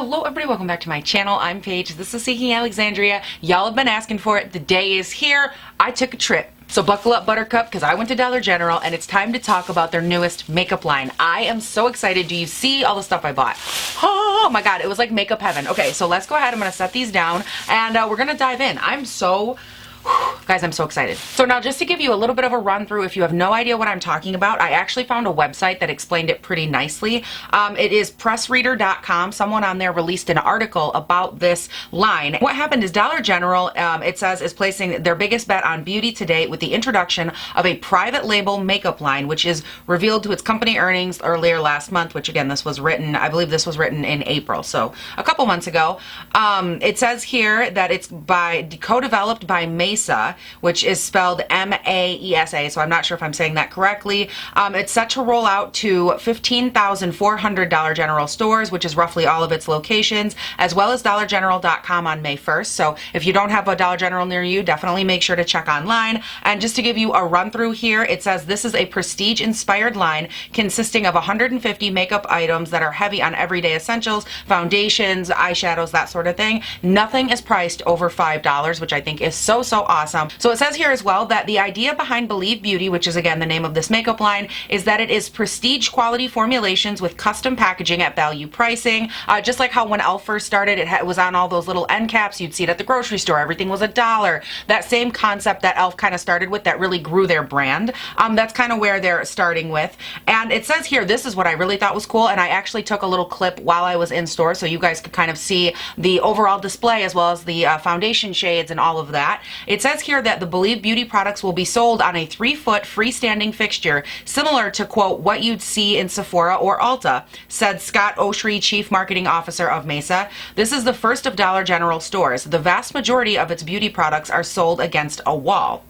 Hello everybody, welcome back to my channel. I'm Paige. This is Seeking Alexandria. Y'all have been asking for it. The day is here. I took a trip. So buckle up, Buttercup, because I went to Dollar General and it's time to talk about their newest makeup line. I am so excited. Do you see all the stuff I bought? Oh my god, it was like makeup heaven. Okay, so let's go ahead. I'm going to set these down and we're going to dive in. Guys, I'm so excited. So now just to give you a little bit of a run through, if you have no idea what I'm talking about, I actually found a website that explained it pretty nicely. It is pressreader.com. Someone on there released an article about this line. What happened is Dollar General, it says, is placing their biggest bet on beauty to date with the introduction of a private label makeup line, which is revealed to its company earnings earlier last month, which again, this was written, I believe this was written in April, so a couple months ago. It says here that it's co-developed by Mesa, which is spelled M-A-E-S-A, so I'm not sure if I'm saying that correctly. It's set to roll out to 15,400 Dollar General stores, which is roughly all of its locations, as well as DollarGeneral.com on May 1st. So if you don't have a Dollar General near you, definitely make sure to check online. And just to give you a run through here, it says this is a prestige-inspired line consisting of 150 makeup items that are heavy on everyday essentials, foundations, eyeshadows, that sort of thing. Nothing is priced over $5, which I think is so awesome. So it says here as well that the idea behind Believe Beauty, which is again the name of this makeup line, is that it is prestige quality formulations with custom packaging at value pricing. Just like how when e.l.f. first started, it was on all those little end caps. You'd see it at the grocery store. Everything was $1. That same concept that e.l.f. kind of started with that really grew their brand. That's kind of where they're starting with. And it says here, this is what I really thought was cool, and I actually took a little clip while I was in store so you guys could kind of see the overall display as well as the foundation shades and all of that. It says here that the Believe Beauty products will be sold on a 3-foot freestanding fixture, similar to, quote, what you'd see in Sephora or Ulta, said Scott Oshry, Chief Marketing Officer of Mesa. This is the first of Dollar General stores. The vast majority of its beauty products are sold against a wall.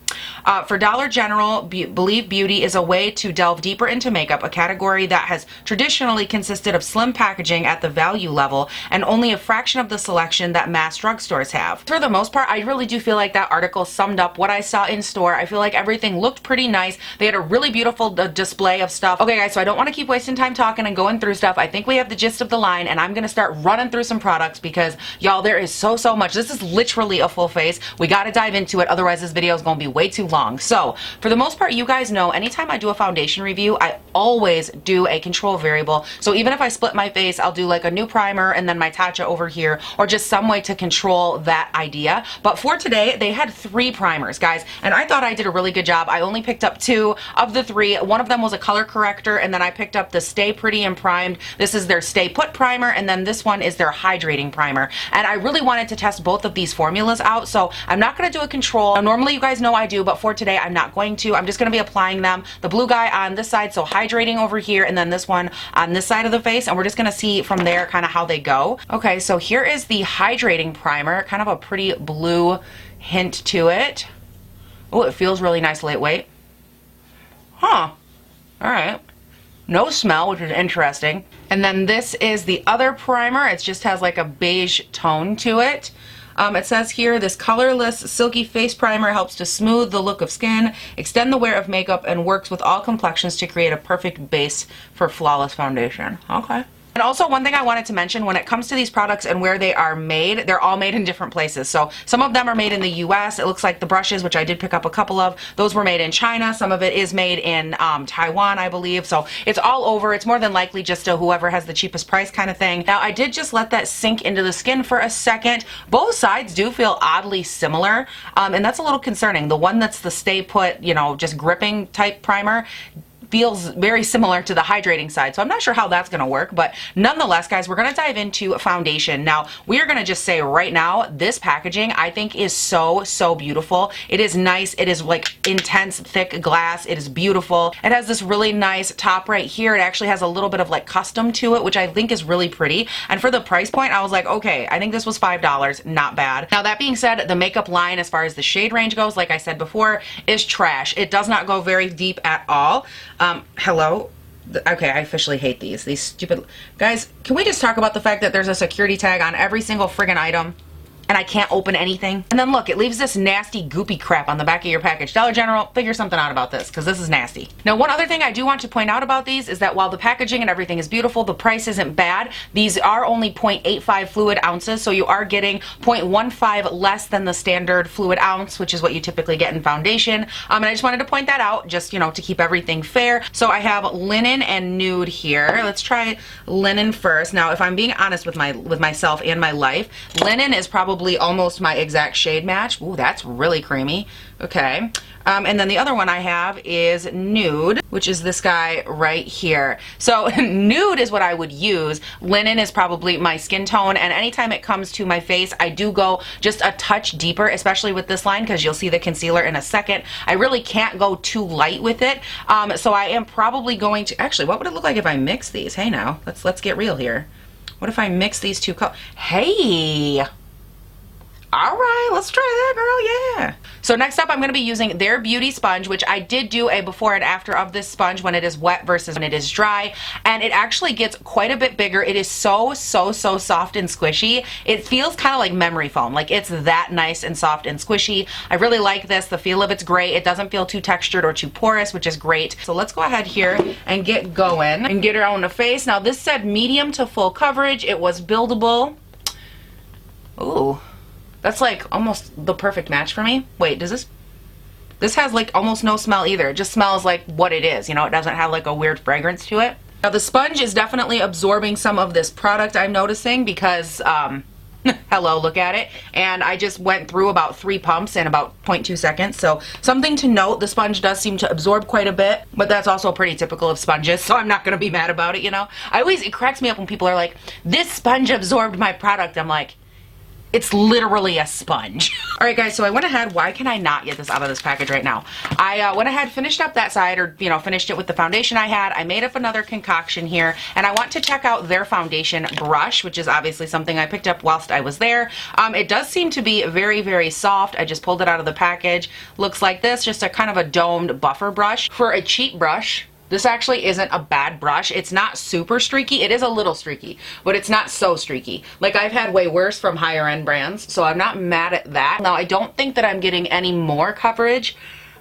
For Dollar General, Believe Beauty is a way to delve deeper into makeup, a category that has traditionally consisted of slim packaging at the value level and only a fraction of the selection that mass drugstores have. For the most part, I really do feel like that article summed up what I saw in store. I feel like everything looked pretty nice. They had a really beautiful display of stuff. Okay guys, so I don't want to keep wasting time talking and going through stuff. I think we have the gist of the line and I'm going to start running through some products because y'all, there is so much. This is literally a full face. We got to dive into it, otherwise this video is going to be way too long. So for the most part, you guys know anytime I do a foundation review, I always do a control variable. So even if I split my face, I'll do like a new primer and then my Tatcha over here, or just some way to control that idea. But for today, they had 3 primers, guys, and I thought I did a really good job. I only picked up 2 of the 3. One of them was a color corrector, and then I picked up the Stay Pretty and Primed. This is their Stay Put primer, and then this one is their hydrating primer. And I really wanted to test both of these formulas out, so I'm not going to do a control. Now, normally you guys know I do, but for today I'm not going to. I'm just going to be applying them. The blue guy on this side, so hydrating over here, and then this one on this side of the face, and we're just going to see from there kind of how they go. Okay, so here is the hydrating primer, kind of a pretty blue hint to it. Oh, it feels really nice lightweight. Huh. Alright. No smell, which is interesting. And then this is the other primer. It just has like a beige tone to it. It says here, this colorless, silky face primer helps to smooth the look of skin, extend the wear of makeup, and works with all complexions to create a perfect base for flawless foundation. Okay. And also, one thing I wanted to mention, when it comes to these products and where they are made, they're all made in different places. So some of them are made in the US. It looks like the brushes, which I did pick up a couple of, those were made in China. Some of it is made in Taiwan, I believe. So it's all over. It's more than likely just a whoever has the cheapest price kind of thing. Now, I did just let that sink into the skin for a second. Both sides do feel oddly similar, and that's a little concerning. The one that's the Stay Put, you know, just gripping type primer feels very similar to the hydrating side, so I'm not sure how that's going to work, but nonetheless, guys, we're going to dive into foundation. Now, we are going to just say right now, this packaging I think is so beautiful. It is nice. It is like intense, thick glass. It is beautiful. It has this really nice top right here. It actually has a little bit of like custom to it, which I think is really pretty. And for the price point, I was like, okay, I think this was $5. Not bad. Now, that being said, the makeup line, as far as the shade range goes, like I said before, is trash. It does not go very deep at all. Hello? Okay, I officially hate these stupid... Guys, can we just talk about the fact that there's a security tag on every single friggin' item? and I can't open anything. And then look, it leaves this nasty goopy crap on the back of your package. Dollar General, figure something out about this, because this is nasty. Now, one other thing I do want to point out about these is that while the packaging and everything is beautiful, the price isn't bad. These are only 0.85 fluid ounces, so you are getting 0.15 less than the standard fluid ounce, which is what you typically get in foundation. And I just wanted to point that out, just, you know, to keep everything fair. So I have linen and nude here. Let's try linen first. Now, if I'm being honest with myself and my life, linen is probably almost my exact shade match. Ooh, that's really creamy. Okay. And then the other one I have is nude, which is this guy right here. So nude is what I would use. Linen is probably my skin tone, and anytime it comes to my face, I do go just a touch deeper, especially with this line, because you'll see the concealer in a second. I really can't go too light with it. So I am probably going to, actually, what would it look like if I mix these? Hey now, let's get real here. What if I mix these two colors? Hey! All right, let's try that, girl, yeah. So next up, I'm gonna be using their Beauty Sponge, which I did do a before and after of this sponge when it is wet versus when it is dry, and it actually gets quite a bit bigger. It is so soft and squishy. It feels kind of like memory foam, like it's that nice and soft and squishy. I really like this. The feel of it's great. It doesn't feel too textured or too porous, which is great. So let's go ahead here and get going and get her on the face. Now this said medium to full coverage. It was buildable. Ooh. That's like almost the perfect match for me. Wait, does this has like almost no smell either. It just smells like what it is. You know, it doesn't have like a weird fragrance to it. Now the sponge is definitely absorbing some of this product, I'm noticing, because, hello, look at it. And I just went through about 3 pumps in about 0.2 seconds. So something to note, the sponge does seem to absorb quite a bit, but that's also pretty typical of sponges, so I'm not gonna be mad about it, you know? It cracks me up when people are like, this sponge absorbed my product. I'm like, it's literally a sponge. All right, guys, so I went ahead. Why can I not get this out of this package right now? I went ahead, finished up that side, or, you know, finished it with the foundation I had. I made up another concoction here, and I want to check out their foundation brush, which is obviously something I picked up whilst I was there. It does seem to be very soft. I just pulled it out of the package. Looks like this, just a kind of a domed buffer brush. For a cheap brush, this actually isn't a bad brush. It's not super streaky. It is a little streaky, but it's not so streaky. Like, I've had way worse from higher end brands, so I'm not mad at that. Now, I don't think that I'm getting any more coverage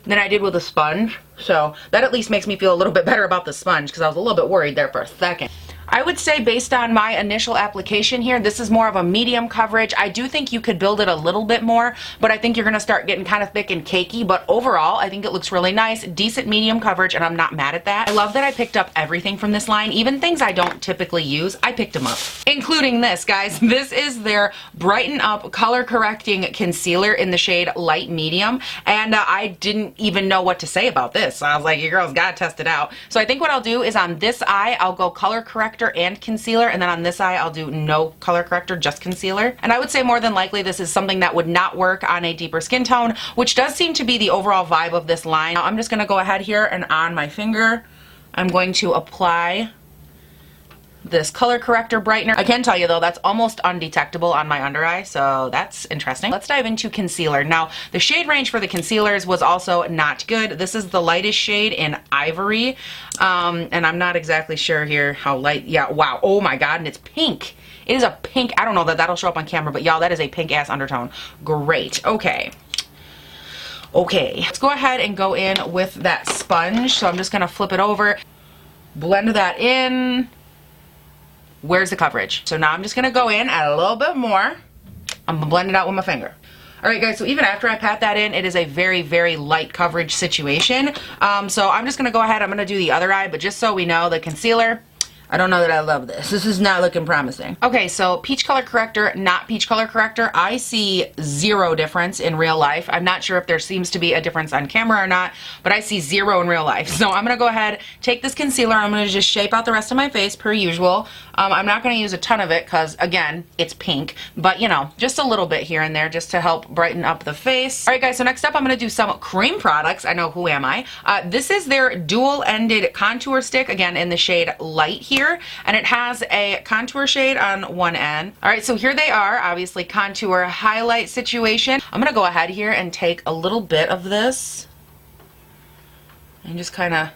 than I did with a sponge, so that at least makes me feel a little bit better about the sponge, because I was a little bit worried there for a second. I would say based on my initial application here, this is more of a medium coverage. I do think you could build it a little bit more, but I think you're gonna start getting kind of thick and cakey, but overall, I think it looks really nice. Decent medium coverage, and I'm not mad at that. I love that I picked up everything from this line, even things I don't typically use, I picked them up. Including this, guys. This is their Brighten Up Color Correcting Concealer in the shade Light Medium, and I didn't even know what to say about this. So I was like, your girl's gotta test it out. So I think what I'll do is on this eye, I'll go color corrector and concealer, and then on this eye I'll do no color corrector, just concealer. And I would say more than likely this is something that would not work on a deeper skin tone, which does seem to be the overall vibe of this line. Now I'm just gonna go ahead here, and on my finger I'm going to apply this color corrector brightener. I can tell you though, that's almost undetectable on my under eye, so that's interesting. Let's dive into concealer. Now, the shade range for the concealers was also not good. This is the lightest shade in Ivory, and I'm not exactly sure here how light. Yeah, wow, oh my god, and it's pink. It is a pink, I don't know that that'll show up on camera, but y'all, that is a pink ass undertone. Great, okay. Okay, let's go ahead and go in with that sponge. So I'm just gonna flip it over, blend that in. Where's the coverage? So now I'm just gonna go in, add a little bit more. I'm gonna blend it out with my finger. All right, guys, so even after I pat that in, it is a very light coverage situation. So I'm just gonna go ahead, I'm gonna do the other eye, but just so we know, the concealer, I don't know that I love this. This is not looking promising. Okay, so peach color corrector, not peach color corrector. I see zero difference in real life. I'm not sure if there seems to be a difference on camera or not, but I see zero in real life. So I'm gonna go ahead, take this concealer, I'm gonna just shape out the rest of my face per usual. I'm not gonna use a ton of it because, again, it's pink, but you know, just a little bit here and there just to help brighten up the face. All right, guys, so next up I'm gonna do some cream products. I know, who am I? This is their dual-ended contour stick, again, in the shade Light here, and it has a contour shade on one end. All right, so here they are, obviously contour highlight situation. I'm gonna go ahead here and take a little bit of this and just kind of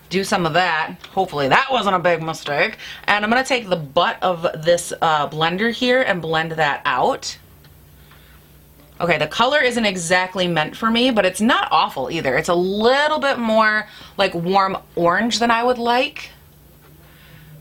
do some of that. Hopefully that wasn't a big mistake. And I'm gonna take the butt of this blender here and blend that out. Okay, the color isn't exactly meant for me, but it's not awful either. It's a little bit more like warm orange than I would like,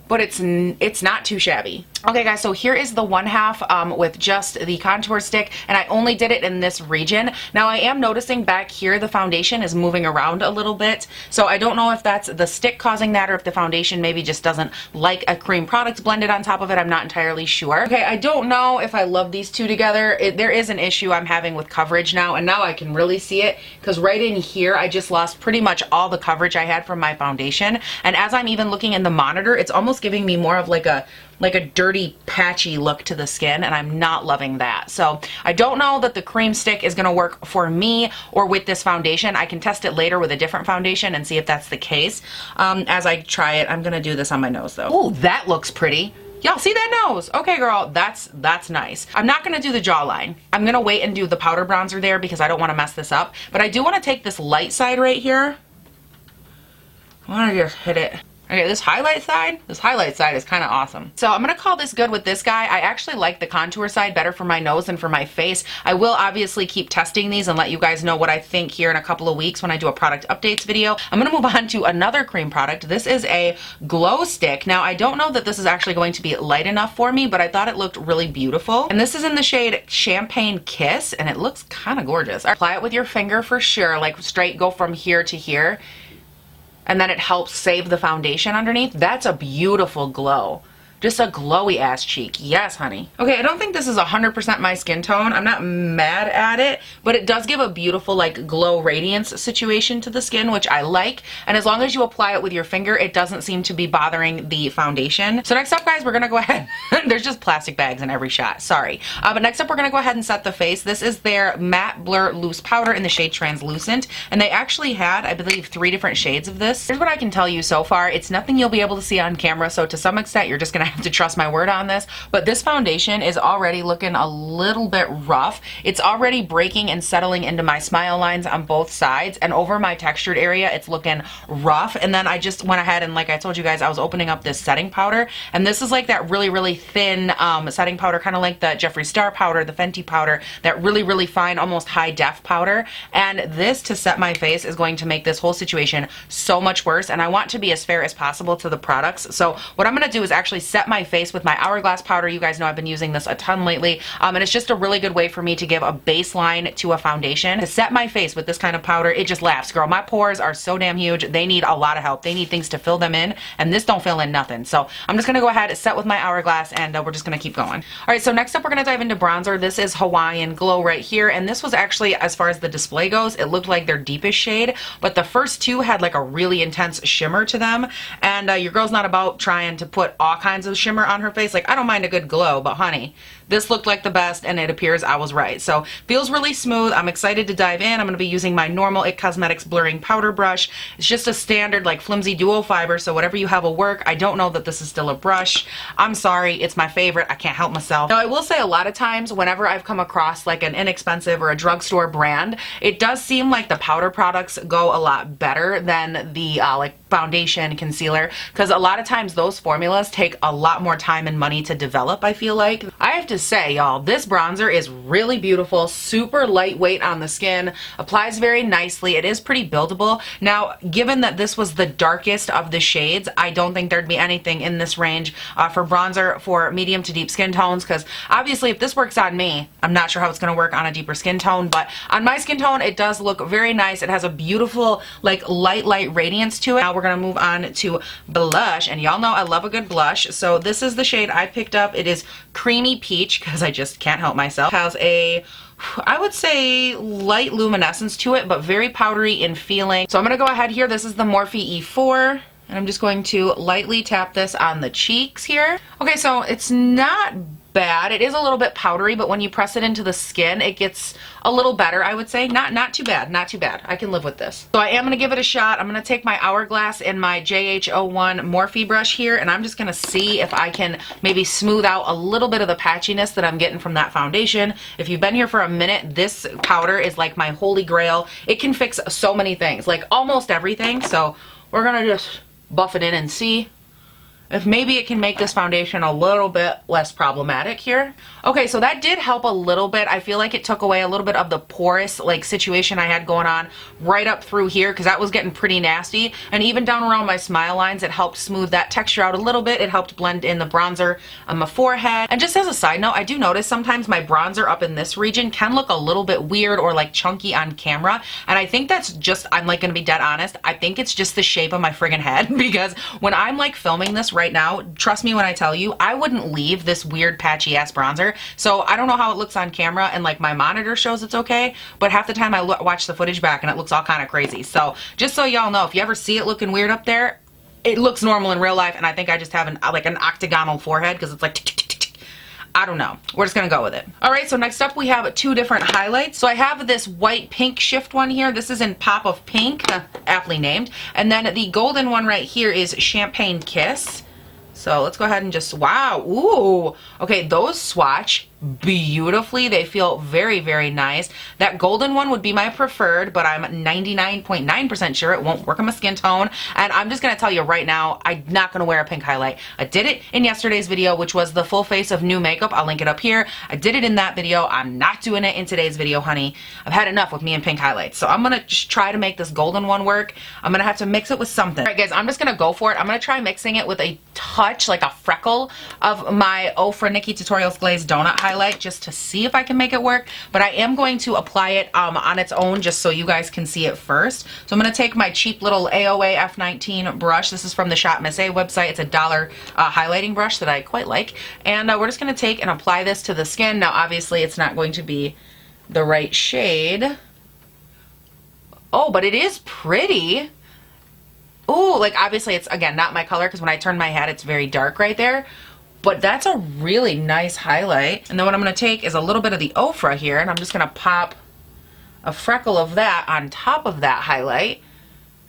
but it's not too shabby. Okay guys, so here is the 1/2 with just the contour stick, and I only did it in this region. Now I am noticing back here the foundation is moving around a little bit, so I don't know if that's the stick causing that or if the foundation maybe just doesn't like a cream product blended on top of it. I'm not entirely sure. Okay, I don't know if I love these two together. There is an issue I'm having with coverage now, and now I can really see it because right in here I just lost pretty much all the coverage I had from my foundation, and as I'm even looking in the monitor, it's almost giving me more of like a dirty, patchy look to the skin, and I'm not loving that. So I don't know that the cream stick is gonna work for me or with this foundation. I can test it later with a different foundation and see if that's the case. As I try it, I'm gonna do this on my nose though. Oh, that looks pretty. Y'all see that nose? Okay girl, that's nice. I'm not gonna do the jawline. I'm gonna wait and do the powder bronzer there because I don't wanna mess this up. But I do wanna take this light side right here. I wanna just hit it. Okay, this highlight side is kind of awesome. So I'm gonna call this good with this guy. I actually like the contour side better for my nose than for my face. I will obviously keep testing these and let you guys know what I think here in a couple of weeks when I do a product updates video. I'm gonna move on to another cream product. This is a glow stick. Now I don't know that this is actually going to be light enough for me, but I thought it looked really beautiful. And this is in the shade Champagne Kiss, and it looks kind of gorgeous. Apply it with your finger for sure, like straight go from here to here. And then it helps save the foundation underneath. That's a beautiful glow. Just a glowy ass cheek. Yes, honey. Okay, I don't think this is 100% my skin tone. I'm not mad at it, but it does give a beautiful like glow radiance situation to the skin, which I like. And as long as you apply it with your finger, it doesn't seem to be bothering the foundation. So next up, guys, we're gonna go ahead. There's just plastic bags in every shot, sorry. But next up, we're gonna go ahead and set the face. This is their Matte Blur Loose Powder in the shade Translucent. And they actually had, I believe, 3 different shades of this. Here's what I can tell you so far. It's nothing you'll be able to see on camera, so to some extent, you're just gonna have to trust my word on this, but this foundation is already looking a little bit rough. It's already breaking and settling into my smile lines on both sides, and over my textured area it's looking rough. And then I just went ahead and, like I told you guys, I was opening up this setting powder, and this is like that really thin setting powder, kind of like the Jeffree Star powder, the Fenty powder, that really fine, almost high def powder. And this to set my face is going to make this whole situation so much worse, and I want to be as fair as possible to the products. So what I'm gonna do is actually set my face with my Hourglass powder. You guys know I've been using this a ton lately, and it's just a really good way for me to give a baseline to a foundation. To set my face with this kind of powder, it just laughs, girl. My pores are so damn huge. They need a lot of help. They need things to fill them in, and this don't fill in nothing. So I'm just gonna go ahead and set with my Hourglass, and we're just gonna keep going. All right, so next up we're gonna dive into bronzer. This is Hawaiian Glow right here, and this was actually, as far as the display goes, it looked like their deepest shade, but the first 2 had like a really intense shimmer to them, and your girl's not about trying to put all kinds of shimmer on her face. Like, I don't mind a good glow, but honey, this looked like the best, and it appears I was right. So feels really smooth. I'm excited to dive in. I'm going to be using my normal IT Cosmetics blurring powder brush. It's just a standard like flimsy duo fiber, so whatever you have will work. I don't know that this is still a brush. I'm sorry, it's my favorite. I can't help myself. Now I will say a lot of times whenever I've come across like an inexpensive or a drugstore brand, it does seem like the powder products go a lot better than the like foundation, concealer, because a lot of times those formulas take a lot more time and money to develop, I feel like. I have to say, y'all, this bronzer is really beautiful, super lightweight on the skin, applies very nicely. It is pretty buildable. Now, given that this was the darkest of the shades, I don't think there'd be anything in this range for bronzer for medium to deep skin tones, because obviously if this works on me, I'm not sure how it's going to work on a deeper skin tone, but on my skin tone, it does look very nice. It has a beautiful, like, light radiance to it. Now we're going to move on to blush, and y'all know I love a good blush, so this is the shade I picked up. It is Creamy Peach, because I just can't help myself. It has a, I would say, light luminescence to it, but very powdery in feeling. So I'm going to go ahead here. This is the Morphe E4. And I'm just going to lightly tap this on the cheeks here. Okay, so it's not bad. It is a little bit powdery, but when you press it into the skin, it gets a little better, I would say. Not too bad, not too bad. I can live with this. So I am gonna give it a shot. I'm gonna take my Hourglass and my JH01 Morphe brush here, and I'm just gonna see if I can maybe smooth out a little bit of the patchiness that I'm getting from that foundation. If you've been here for a minute, this powder is like my holy grail. It can fix so many things, like almost everything. So we're gonna just buff it in and see if maybe it can make this foundation a little bit less problematic here. Okay, so that did help a little bit. I feel like it took away a little bit of the porous like situation I had going on right up through here, because that was getting pretty nasty. And even down around my smile lines, it helped smooth that texture out a little bit. It helped blend in the bronzer on my forehead. And just as a side note, I do notice sometimes my bronzer up in this region can look a little bit weird or like chunky on camera. And I think that's just, I'm like gonna be dead honest, I think it's just the shape of my friggin' head, because when I'm like filming this right now, trust me when I tell you, I wouldn't leave this weird patchy ass bronzer. So I don't know how it looks on camera, and like my monitor shows it's okay, but half the time I watch the footage back and it looks all kind of crazy. So just so y'all know, if you ever see it looking weird up there, it looks normal in real life, and I think I just have an octagonal forehead because it's like tick, tick, tick, tick. I don't know. We're just gonna go with it. All right, so next up we have two different highlights. So I have this white pink shift one here. This is in Pop of Pink, aptly named. And then the golden one right here is Champagne Kiss. So let's go ahead and just, wow, ooh. Okay, those swatch beautifully. They feel very, very nice. That golden one would be my preferred, but I'm 99.9% sure it won't work on my skin tone. And I'm just gonna tell you right now, I'm not gonna wear a pink highlight. I did it in yesterday's video, which was the full face of new makeup. I'll link it up here. I did it in that video. I'm not doing it in today's video, honey. I've had enough with me and pink highlights. So I'm gonna just try to make this golden one work. I'm gonna have to mix it with something. All right, guys, I'm just gonna go for it. I'm gonna try mixing it with a touch, like a freckle of my Oh for Nikki Tutorials Glaze Donut highlight, just to see if I can make it work. But I am going to apply it on its own just so you guys can see it first. So I'm going to take my cheap little AOA F19 brush. This is from the Shop Miss A website. It's a $1 highlighting brush that I quite like. And we're just going to take and apply this to the skin. Now obviously it's not going to be the right shade. Oh, but it is pretty. Ooh, like obviously it's, again, not my color, because when I turn my head it's very dark right there. But that's a really nice highlight. And then what I'm going to take is a little bit of the Ofra here, and I'm just going to pop a freckle of that on top of that highlight,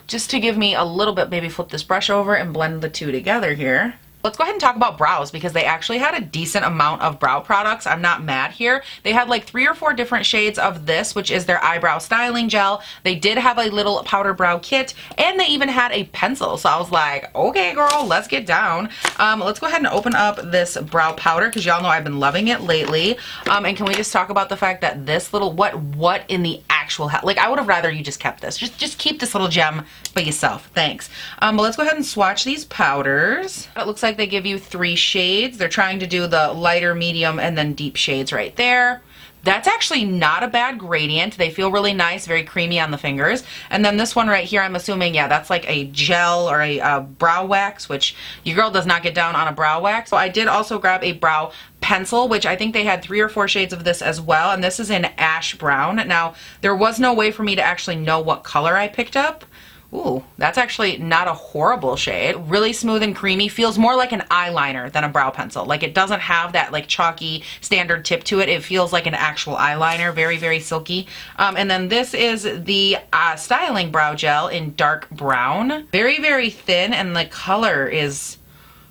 just to give me a little bit, maybe flip this brush over and blend the two together here. Let's go ahead and talk about brows, because they actually had a decent amount of brow products. I'm not mad here. They had like 3 or 4 different shades of this, which is their eyebrow styling gel. They did have a little powder brow kit, and they even had a pencil. So I was like, okay girl, let's get down. Let's go ahead and open up this brow powder, because y'all know I've been loving it lately. And can we just talk about the fact that this little, what in the actual hell, like I would have rather you just kept this. Just keep this little gem by yourself. Thanks. But let's go ahead and swatch these powders. It looks like they give you 3 shades. They're trying to do the lighter, medium, and then deep shades right there. That's actually not a bad gradient. They feel really nice, very creamy on the fingers. And then this one right here, I'm assuming, yeah, that's like a gel or a brow wax, which your girl does not get down on a brow wax. So I did also grab a brow pencil, which I think they had 3 or 4 shades of this as well. And this is in Ash Brown. Now, there was no way for me to actually know what color I picked up. Ooh, that's actually not a horrible shade. Really smooth and creamy. Feels more like an eyeliner than a brow pencil. Like it doesn't have that like chalky standard tip to it. It feels like an actual eyeliner. Very, very silky. And then this is the styling brow gel in dark brown. Very, very thin, and the color is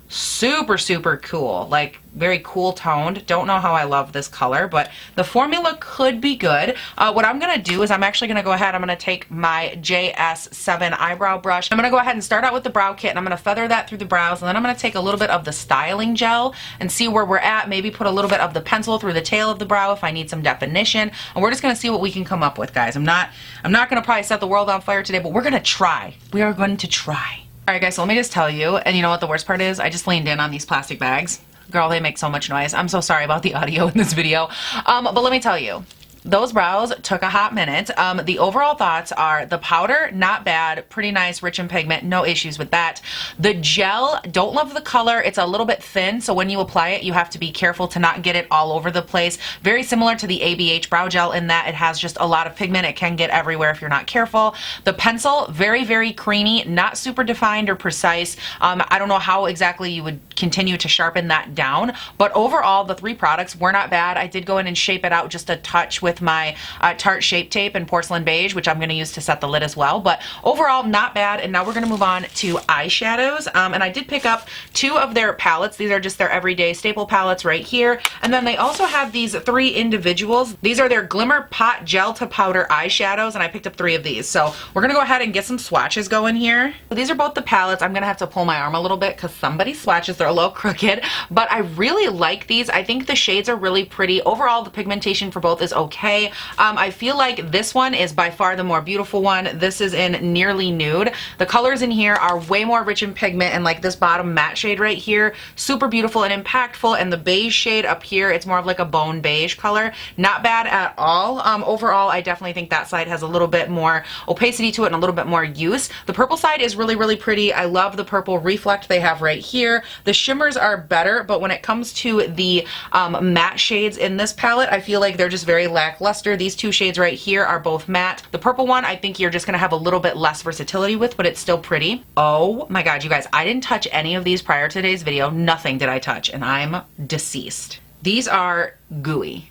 super, super cool. Like very cool toned. Don't know how I love this color, but the formula could be good. What I'm gonna do is I'm actually gonna go ahead, I'm gonna take my JS7 eyebrow brush. I'm gonna go ahead and start out with the brow kit, and I'm gonna feather that through the brows, and then I'm gonna take a little bit of the styling gel and see where we're at. Maybe put a little bit of the pencil through the tail of the brow if I need some definition, and we're just gonna see what we can come up with, guys. I'm not gonna probably set the world on fire today, but we're gonna try. We are going to try. All right, guys, so let me just tell you, and you know what the worst part is? I just leaned in on these plastic bags. Girl, they make so much noise. I'm so sorry about the audio in this video. But let me tell you, those brows took a hot minute. The overall thoughts are the powder, not bad, pretty nice, rich in pigment, no issues with that. The gel, don't love the color. It's a little bit thin, so when you apply it, you have to be careful to not get it all over the place. Very similar to the ABH brow gel in that it has just a lot of pigment. It can get everywhere if you're not careful. The pencil, very, very creamy, not super defined or precise. I don't know how exactly you would continue to sharpen that down. But overall, the 3 products were not bad. I did go in and shape it out just a touch with my Tarte Shape Tape and Porcelain Beige, which I'm going to use to set the lid as well. But overall, not bad. And now we're going to move on to eyeshadows. And I did pick up 2 of their palettes. These are just their everyday staple palettes right here. And then they also have these 3 individuals. These are their Glimmer Pot Gel to Powder eyeshadows, and I picked up 3 of these. So we're going to go ahead and get some swatches going here. So these are both the palettes. I'm going to have to pull my arm a little bit because somebody's swatches are a little crooked, but I really like these. I think the shades are really pretty. Overall, the pigmentation for both is okay. I feel like this one is by far the more beautiful one. This is in Nearly Nude. The colors in here are way more rich in pigment, and like this bottom matte shade right here, super beautiful and impactful, and the beige shade up here, it's more of like a bone beige color. Not bad at all. Overall, I definitely think that side has a little bit more opacity to it and a little bit more use. The purple side is really, really pretty. I love the purple reflect they have right here. The shimmers are better, but when it comes to the matte shades in this palette, I feel like they're just very lackluster. These 2 shades right here are both matte. The purple one, I think you're just gonna have a little bit less versatility with, but it's still pretty. Oh my God, you guys, I didn't touch any of these prior to today's video. Nothing did I touch, and I'm deceased. These are gooey.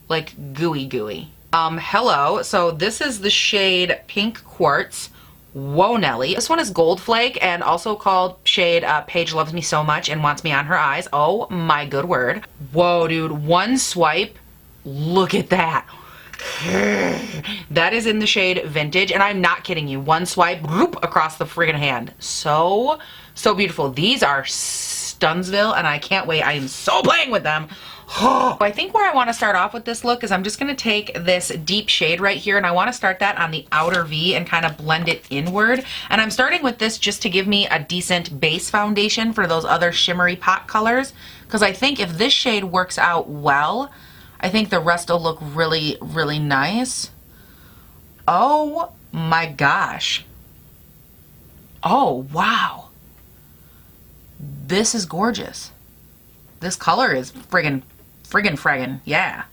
Like gooey gooey. Hello. So this is the shade Pink Quartz. Whoa, Nelly. This one is Gold Flake and also called shade Paige Loves Me So Much and Wants Me on Her Eyes. Oh my good word. Whoa, dude. One swipe. Look at that. That is in the shade Vintage, and I'm not kidding you. One swipe, whoop, across the friggin' hand. So beautiful. These are Stunsville, and I can't wait. I am so playing with them. I think where I want to start off with this look is I'm just going to take this deep shade right here, and I want to start that on the outer V and kind of blend it inward. And I'm starting with this just to give me a decent base foundation for those other shimmery pop colors, because I think if this shade works out well, I think the rest will look really, really nice. Oh my gosh. Oh, wow. This is gorgeous. This color is friggin', yeah.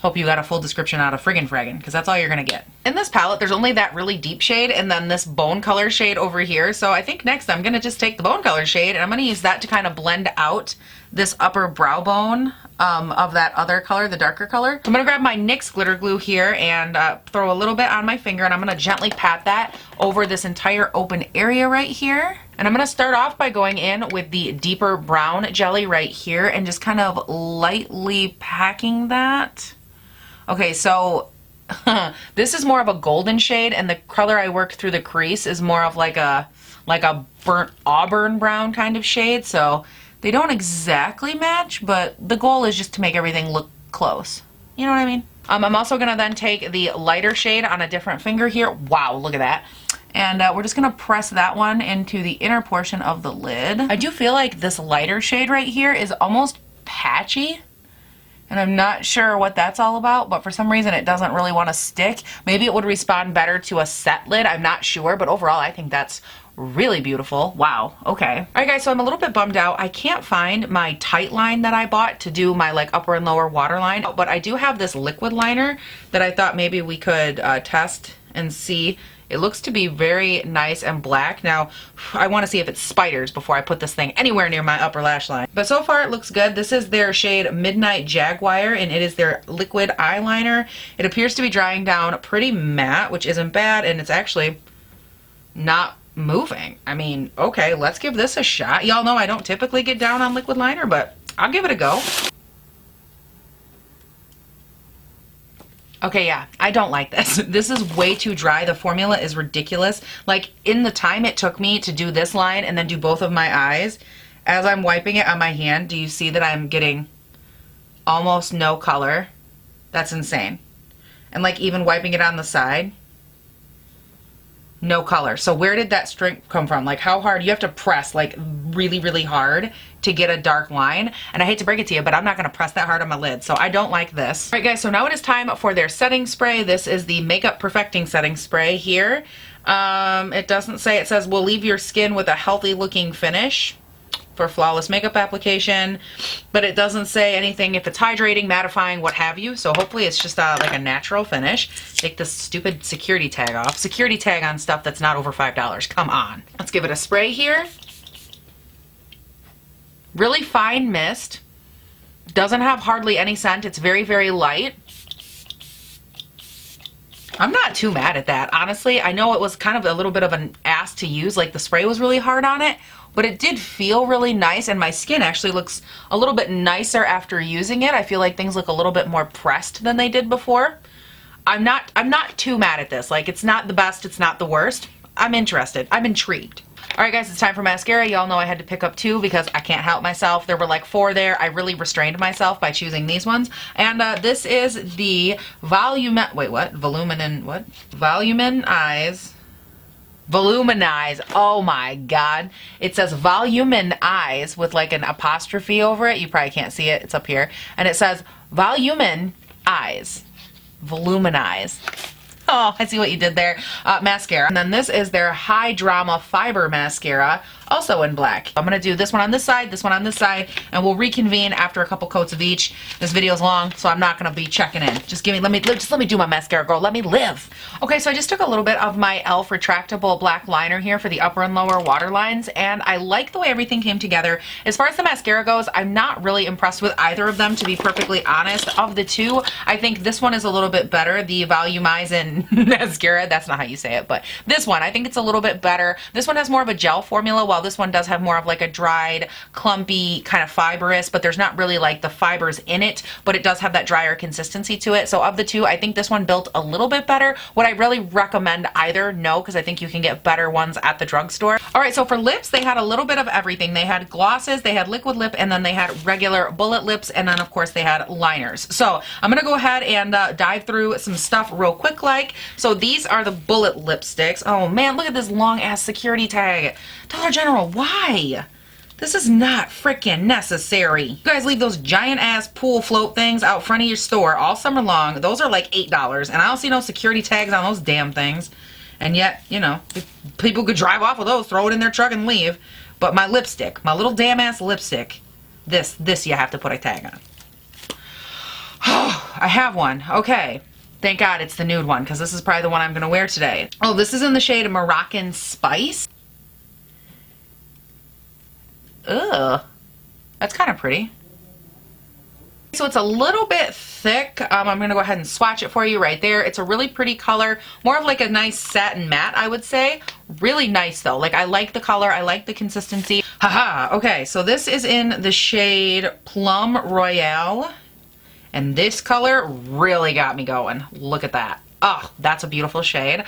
Hope you got a full description out of friggin' fraggin', because that's all you're gonna get. In this palette, there's only that really deep shade and then this bone color shade over here. So I think next I'm gonna just take the bone color shade and I'm gonna use that to kind of blend out this upper brow bone of that other color, the darker color. So I'm gonna grab my NYX glitter glue here and throw a little bit on my finger, and I'm gonna gently pat that over this entire open area right here. And I'm gonna start off by going in with the deeper brown jelly right here and just kind of lightly packing that. Okay, so this is more of a golden shade, and the color I worked through the crease is more of like a burnt auburn brown kind of shade. So they don't exactly match, but the goal is just to make everything look close. You know what I mean? I'm also gonna then take the lighter shade on a different finger here. Wow, look at that. And we're just gonna press that one into the inner portion of the lid. I do feel like this lighter shade right here is almost patchy, and I'm not sure what that's all about, but for some reason it doesn't really want to stick. Maybe it would respond better to a set lid, I'm not sure, but overall I think that's really beautiful. Wow, okay. All right guys, so I'm a little bit bummed out. I can't find my tight line that I bought to do my like upper and lower waterline, but I do have this liquid liner that I thought maybe we could test and see. It looks to be very nice and black. Now, I want to see if it's spiders before I put this thing anywhere near my upper lash line. But so far it looks good. This is their shade Midnight Jaguar, and it is their liquid eyeliner. It appears to be drying down pretty matte, which isn't bad, and it's actually not moving. I mean, okay, let's give this a shot. Y'all know I don't typically get down on liquid liner, but I'll give it a go. Okay, yeah, I don't like this. This is way too dry. The formula is ridiculous. Like, in the time it took me to do this line and then do both of my eyes, as I'm wiping it on my hand, do you see that I'm getting almost no color? That's insane. And like even wiping it on the side, no color. So where did that strength come from? Like how hard? You have to press like really, really hard to get a dark line. And I hate to break it to you, but I'm not gonna press that hard on my lid. So I don't like this. All right guys, so now it is time for their setting spray. This is the Makeup Perfecting Setting Spray here. It doesn't say, it says will leave your skin with a healthy looking finish for flawless makeup application, but it doesn't say anything if it's hydrating, mattifying, what have you. So hopefully it's just like a natural finish. Take this stupid security tag off. Security tag on stuff that's not over $5. Come on. Let's give it a spray here. Really fine mist. Doesn't have hardly any scent. It's very, very light. I'm not too mad at that, honestly. I know it was kind of a little bit of an ass to use, like the spray was really hard on it, but it did feel really nice, and my skin actually looks a little bit nicer after using it. I feel like things look a little bit more pressed than they did before. I'm not too mad at this. Like, it's not the best, it's not the worst. I'm interested. I'm intrigued. All right, guys, it's time for mascara. Y'all know I had to pick up 2 because I can't help myself. There were like 4 there. I really restrained myself by choosing these ones. And this is the Volumin Eyes. Voluminize. Oh my God. It says Volumin Eyes with like an apostrophe over it. You probably can't see it. It's up here. And it says Volumin Eyes. Voluminize. Oh, I see what you did there. Mascara. And then this is their High Drama Fiber Mascara, also in black. I'm going to do this one on this side, this one on this side, and we'll reconvene after a couple coats of each. This video's long, so I'm not going to be checking in. Just let me do my mascara, girl. Let me live. Okay, so I just took a little bit of my e.l.f. retractable black liner here for the upper and lower waterlines, and I like the way everything came together. As far as the mascara goes, I'm not really impressed with either of them, to be perfectly honest. Of the two, I think this one is a little bit better, the Volumizing mascara. That's not how you say it, but this one, I think it's a little bit better. This one has more of a gel formula, while this one does have more of like a dried, clumpy, kind of fibrous, but there's not really like the fibers in it, but it does have that drier consistency to it. So of the two, I think this one built a little bit better. Would I really recommend either? No, because I think you can get better ones at the drugstore. All right, so for lips, they had a little bit of everything. They had glosses, they had liquid lip, and then they had regular bullet lips, and then of course they had liners. So I'm gonna go ahead and dive through some stuff real quick like. So these are the bullet lipsticks. Oh man, look at this long ass security tag. Dollar General, why? This is not freaking necessary. You guys leave those giant ass pool float things out front of your store all summer long. Those are like $8, and I don't see no security tags on those damn things. And yet, you know, people could drive off with those, throw it in their truck and leave. But my lipstick, my little damn ass lipstick, this you have to put a tag on. I have one. Okay. Thank God it's the nude one, because this is probably the one I'm going to wear today. Oh, this is in the shade Moroccan Spice. Ugh. That's kind of pretty. So it's a little bit thick. I'm going to go ahead and swatch it for you right there. It's a really pretty color. More of like a nice satin matte, I would say. Really nice though. Like, I like the color. I like the consistency. Haha. Okay, so this is in the shade Plum Royale. And this color really got me going. Look at that. Oh, that's a beautiful shade.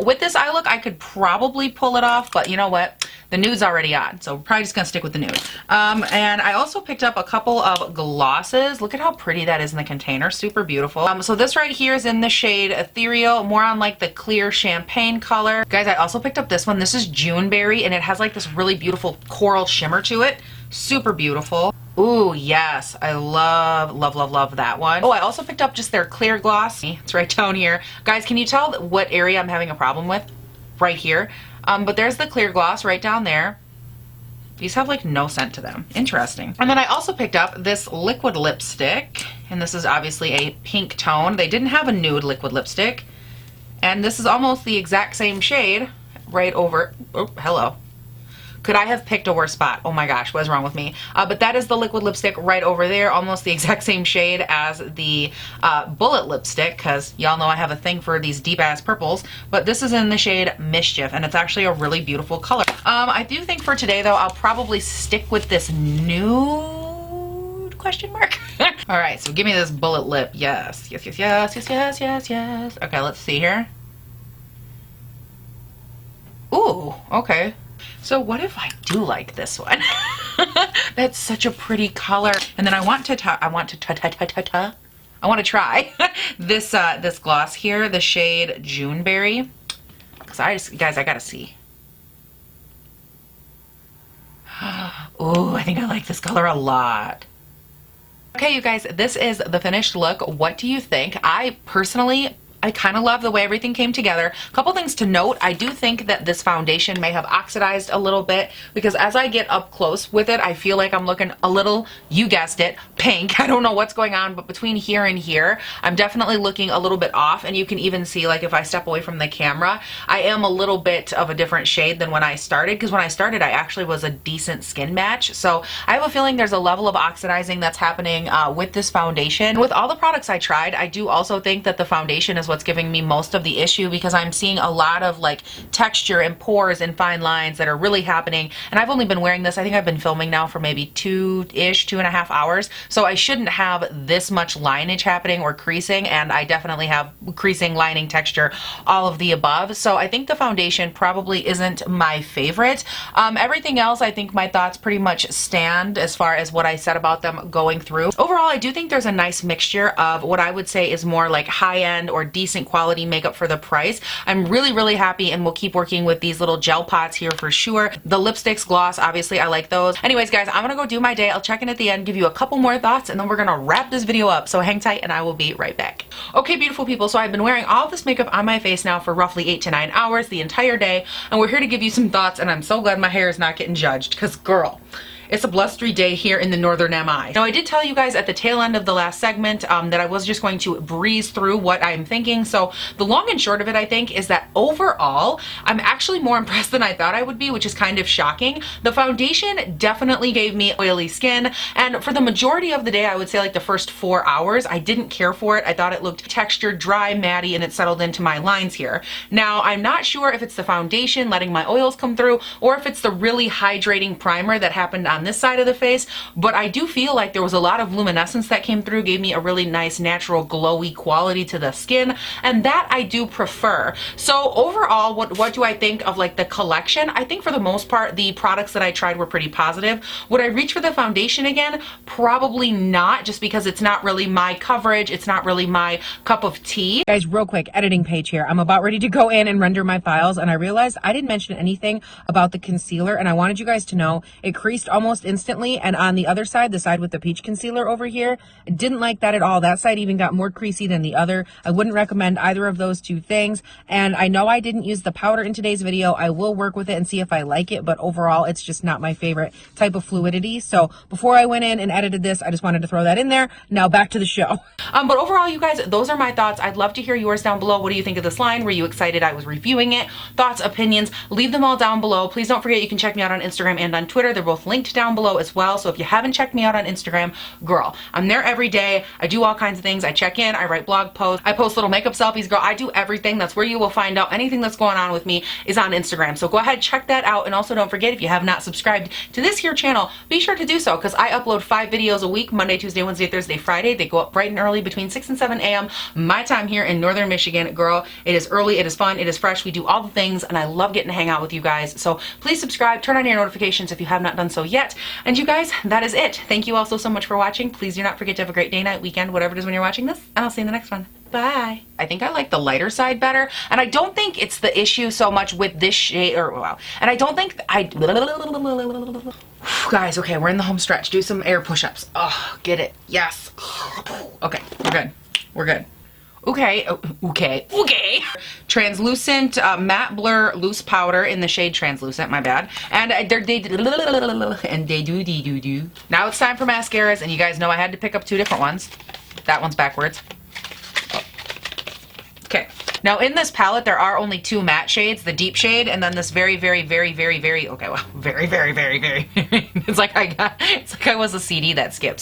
With this eye look, I could probably pull it off, but you know what? The nude's already on, so we're probably just gonna stick with the nude. And I also picked up a couple of glosses. Look at how pretty that is in the container. Super beautiful. So this right here is in the shade Etherial, more on like the clear champagne color. Guys, I also picked up this one. This is Juneberry, and it has like this really beautiful coral shimmer to it. Super beautiful. Ooh, yes. I love that one. Oh, I also picked up just their clear gloss. It's right down here. Guys, can you tell what area I'm having a problem with? Right here. But there's the clear gloss right down there. These have like no scent to them. Interesting. And then I also picked up this liquid lipstick. And this is obviously a pink tone. They didn't have a nude liquid lipstick. And this is almost the exact same shade right over. Oh, hello. Could I have picked a worse spot? Oh my gosh, what is wrong with me? But that is the liquid lipstick right over there, almost the exact same shade as the bullet lipstick, because y'all know I have a thing for these deep ass purples, but this is in the shade Mischief, and it's actually a really beautiful color. I do think for today though, I'll probably stick with this nude question mark. All right, so give me this bullet lip. Yes. Okay, let's see here. Ooh, okay. So what if I do like this one? That's such a pretty color. And then I want to try this this gloss here, the shade Juneberry. Cause guys, I gotta see. Ooh, I think I like this color a lot. Okay, you guys, this is the finished look. What do you think? I personally I kind of love the way everything came together. A couple things to note. I do think that this foundation may have oxidized a little bit because as I get up close with it, I feel like I'm looking a little, you guessed it, pink. I don't know what's going on, but between here and here, I'm definitely looking a little bit off. And you can even see, like, if I step away from the camera, I am a little bit of a different shade than when I started, because when I started, I actually was a decent skin match. So I have a feeling there's a level of oxidizing that's happening with this foundation. With all the products I tried, I do also think that the foundation is what's giving me most of the issue, because I'm seeing a lot of like texture and pores and fine lines that are really happening. And I've only been wearing this, I think I've been filming now for maybe 2.5 hours. So I shouldn't have this much lineage happening or creasing, and I definitely have creasing, lining, texture, all of the above. So I think the foundation probably isn't my favorite. Everything else, I think my thoughts pretty much stand as far as what I said about them going through. Overall, I do think there's a nice mixture of what I would say is more like high-end or decent quality makeup for the price. I'm really, really happy, and we'll keep working with these little gel pots here for sure. The lipsticks, gloss, obviously I like those. Anyways, guys, I'm gonna go do my day. I'll check in at the end, give you a couple more thoughts, and then we're gonna wrap this video up. So hang tight and I will be right back. Okay, beautiful people, so I've been wearing all of this makeup on my face now for roughly 8 to 9 hours, the entire day, and we're here to give you some thoughts, and I'm so glad my hair is not getting judged, because girl, it's a blustery day here in the northern MI. Now, I did tell you guys at the tail end of the last segment that I was just going to breeze through what I'm thinking. So the long and short of it, I think, is that overall, I'm actually more impressed than I thought I would be, which is kind of shocking. The foundation definitely gave me oily skin, and for the majority of the day, I would say like the first 4 hours, I didn't care for it. I thought it looked textured, dry, matty, and it settled into my lines here. Now, I'm not sure if it's the foundation letting my oils come through, or if it's the really hydrating primer that happened on this side of the face, but I do feel like there was a lot of luminescence that came through, gave me a really nice natural glowy quality to the skin, and that I do prefer. So overall, what do I think of like the collection? I think for the most part, the products that I tried were pretty positive. Would I reach for the foundation again? Probably not, just because it's not really my coverage, it's not really my cup of tea. Guys, real quick, editing page here. I'm about ready to go in and render my files, and I realized I didn't mention anything about the concealer, and I wanted you guys to know it creased almost instantly, and on the other side, the side with the peach concealer over here, I didn't like that at all. That side even got more creasy than the other. I wouldn't recommend either of those two things, and I know I didn't use the powder in today's video. I will work with it and see if I like it, but overall, it's just not my favorite type of fluidity. So before I went in and edited this, I just wanted to throw that in there. Now back to the show. But overall, you guys, those are my thoughts. I'd love to hear yours down below. What do you think of this line? Were you excited I was reviewing it? Thoughts, opinions, leave them all down below. Please don't forget you can check me out on Instagram and on Twitter. They're both linked down below as well. So if you haven't checked me out on Instagram, girl, I'm there every day. I do all kinds of things. I check in, I write blog posts, I post little makeup selfies, girl. I do everything. That's where you will find out anything that's going on with me is on Instagram. So go ahead, check that out. And also don't forget, if you have not subscribed to this here channel, be sure to do so, because I upload 5 videos a week, Monday, Tuesday, Wednesday, Thursday, Friday. They go up bright and early between 6 and 7 a.m. my time here in Northern Michigan. Girl, it is early, it is fun, it is fresh. We do all the things, and I love getting to hang out with you guys. So please subscribe, turn on your notifications if you have not done so yet. And you guys, that is it. Thank you all so much for watching. Please do not forget to have a great day, night, weekend, whatever it is when you're watching this, and I'll see you in the next one. Bye. I think I like the lighter side better, and I don't think it's the issue so much with this shade, or wow, and I don't think guys, okay, we're in the home stretch. Do some air push-ups. Oh, get it. Yes. Okay, we're good. We're good. Okay, okay. Translucent matte blur loose powder in the shade Translucent, my bad. And they do. Now it's time for mascaras, and you guys know I had to pick up 2 different ones. That one's backwards. Okay. Now in this palette, there are only 2 matte shades, the deep shade, and then this very, okay, well, very, it's like I was a CD that skips.